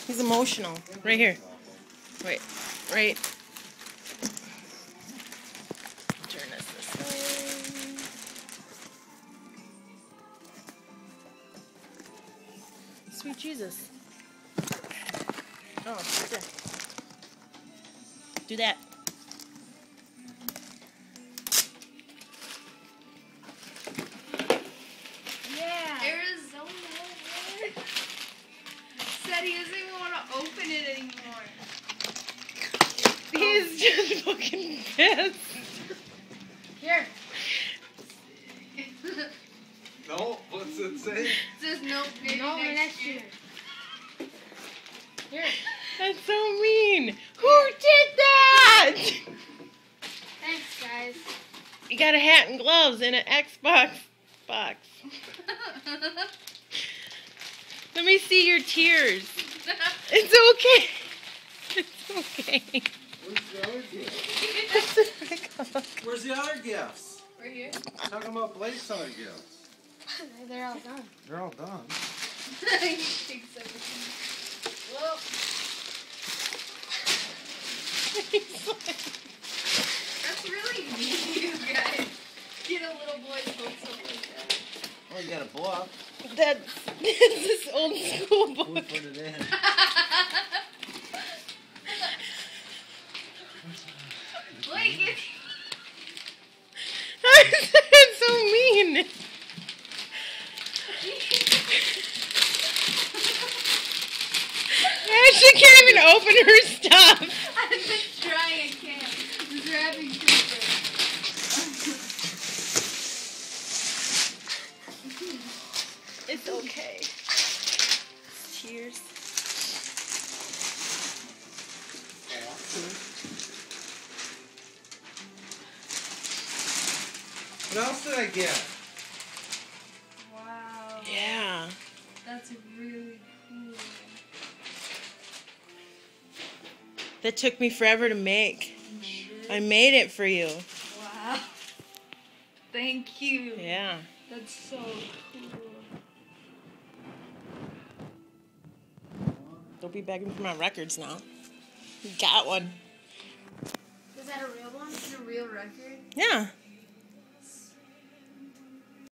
He's emotional. Right here. Wait. Right. Turn this way. Sweet Jesus. Oh, there. Do that. Yeah. Arizona said he doesn't even want to open it anymore. He's just fucking pissed. Here. No, what's it say? It says no baby next year. Here. That's so mean. Who did that? Thanks, guys. You got a hat and gloves and an Xbox box. Let me see your tears. It's okay. It's okay. Where's the other gifts? Right here. Talking about Blake's other gifts. They're all done. They're all done. You think so? Whoa. That's really mean, you guys. Get a little boy's hopes up like that. Oh, you got a book. That's this old school Who book. put it in? Blake, That's so mean. She can't even open her stuff. I've been trying, I can't. Just wrapping paper. It's okay. Cheers. What else did I get? Wow. Yeah. That's really cool. That took me forever to make. I made it for you. Wow. Thank you. Yeah. That's so cool. Don't be begging for my records now. You got one. Is that a real one? Is it a real record? Yeah.